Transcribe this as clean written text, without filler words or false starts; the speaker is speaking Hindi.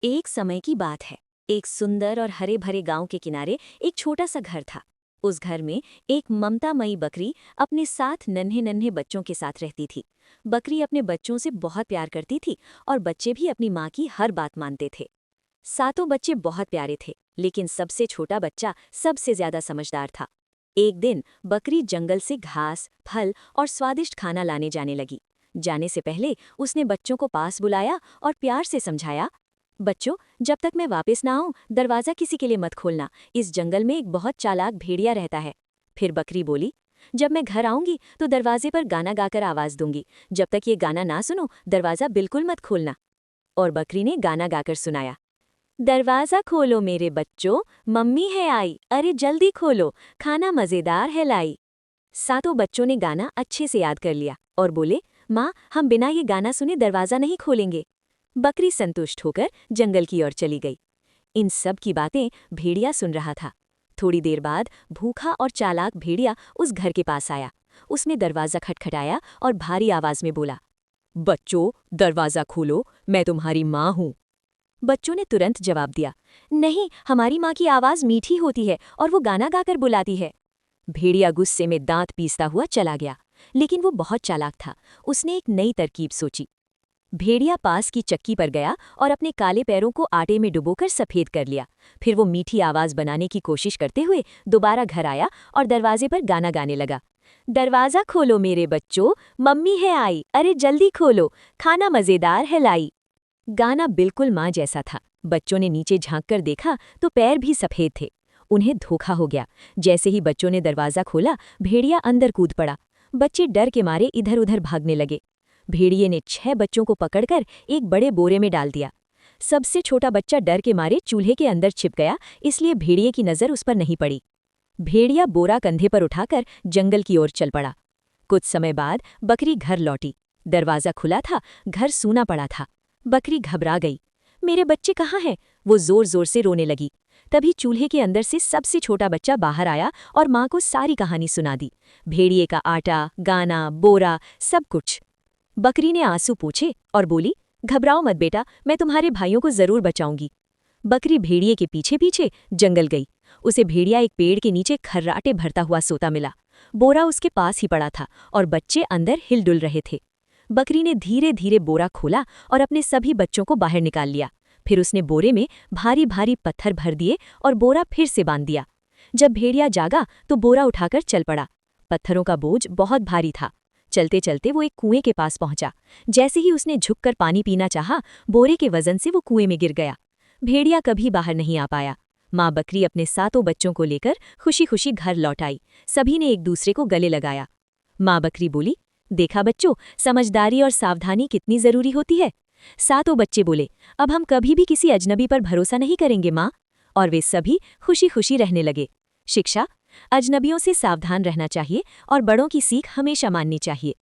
एक समय की बात है। एक सुंदर और हरे भरे गांव के किनारे एक छोटा सा घर था। उस घर में एक ममतामयी बकरी अपने 7 नन्हे नन्हे बच्चों के साथ रहती थी। बकरी अपने बच्चों से बहुत प्यार करती थी और बच्चे भी अपनी माँ की हर बात मानते थे। सातों बच्चे बहुत प्यारे थे, लेकिन सबसे छोटा बच्चा सबसे ज्यादा समझदार था। एक दिन बकरी जंगल से घास, फल और स्वादिष्ट खाना लाने जाने लगी। जाने से पहले उसने बच्चों को पास बुलाया और प्यार से समझाया, बच्चों, जब तक मैं वापस ना आऊं, दरवाजा किसी के लिए मत खोलना। इस जंगल में एक बहुत चालाक भेड़िया रहता है। फिर बकरी बोली, जब मैं घर आऊंगी तो दरवाजे पर गाना गाकर आवाज दूंगी। जब तक ये गाना ना सुनो, दरवाजा बिल्कुल मत खोलना। और बकरी ने गाना गाकर सुनाया, दरवाजा खोलो मेरे बच्चों, मम्मी है आई, अरे जल्दी खोलो, खाना मजेदार है लाई। सातों बच्चों ने गाना अच्छे से याद कर लिया और बोले, माँ, हम बिना ये गाना सुने दरवाजा नहीं खोलेंगे। बकरी संतुष्ट होकर जंगल की ओर चली गई। इन सब की बातें भेड़िया सुन रहा था। थोड़ी देर बाद भूखा और चालाक भेड़िया उस घर के पास आया। उसने दरवाजा खटखटाया और भारी आवाज में बोला, बच्चों, दरवाजा खोलो, मैं तुम्हारी माँ हूँ। बच्चों ने तुरंत जवाब दिया, नहीं, हमारी माँ की आवाज मीठी होती है और वो गाना गाकर बुलाती है। भेड़िया गुस्से में दांत पीसता हुआ चला गया, लेकिन वो बहुत चालाक था। उसने एक नई तरकीब सोची। भेड़िया पास की चक्की पर गया और अपने काले पैरों को आटे में डुबोकर सफेद कर लिया। फिर वो मीठी आवाज बनाने की कोशिश करते हुए दोबारा घर आया और दरवाजे पर गाना गाने लगा, दरवाजा खोलो मेरे बच्चों, मम्मी है आई, अरे जल्दी खोलो, खाना मजेदार है लाई। गाना बिल्कुल माँ जैसा था। बच्चों ने नीचे झांक कर देखा तो पैर भी सफेद थे। उन्हें धोखा हो गया। जैसे ही बच्चों ने दरवाजा खोला, भेड़िया अंदर कूद पड़ा। बच्चे डर के मारे इधर उधर भागने लगे। भेड़िए ने 6 बच्चों को पकड़कर एक बड़े बोरे में डाल दिया। सबसे छोटा बच्चा डर के मारे चूल्हे के अंदर छिप गया, इसलिए भेड़िए की नजर उस पर नहीं पड़ी। भेड़िया बोरा कंधे पर उठाकर जंगल की ओर चल पड़ा। कुछ समय बाद बकरी घर लौटी। दरवाजा खुला था, घर सूना पड़ा था। बकरी घबरा गई। मेरे बच्चे कहाँ हैं? वो जोर जोर से रोने लगी। तभी चूल्हे के अंदर से सबसे छोटा बच्चा बाहर आया और माँ को सारी कहानी सुना दी। भेड़िए का आटा, गाना, बोरा, सब कुछ। बकरी ने आंसू पोंछे और बोली, घबराओ मत बेटा, मैं तुम्हारे भाइयों को जरूर बचाऊंगी। बकरी भेड़िए के पीछे पीछे जंगल गई। उसे भेड़िया एक पेड़ के नीचे खर्राटे भरता हुआ सोता मिला। बोरा उसके पास ही पड़ा था और बच्चे अंदर हिलडुल रहे थे। बकरी ने धीरे धीरे बोरा खोला और अपने सभी बच्चों को बाहर निकाल लिया। फिर उसने बोरे में भारी भारी पत्थर भर दिए और बोरा फिर से बांध दिया। जब भेड़िया जागा तो बोरा उठाकर चल पड़ा। पत्थरों का बोझ बहुत भारी था। चलते चलते वो एक कुएं के पास पहुंचा। जैसे ही उसने झुककर पानी पीना चाहा, बोरे के वजन से वो कुएं में गिर गया। भेड़िया कभी बाहर नहीं आ पाया। माँ बकरी अपने सातों बच्चों को लेकर खुशी खुशी घर लौट आई। सभी ने एक दूसरे को गले लगाया। माँ बकरी बोली, देखा बच्चों, समझदारी और सावधानी कितनी जरूरी होती है। सातों बच्चे बोले, अब हम कभी भी किसी अजनबी पर भरोसा नहीं करेंगे माँ। और वे सभी खुशी खुशी रहने लगे। शिक्षा, अजनबियों से सावधान रहना चाहिए और बड़ों की सीख हमेशा माननी चाहिए।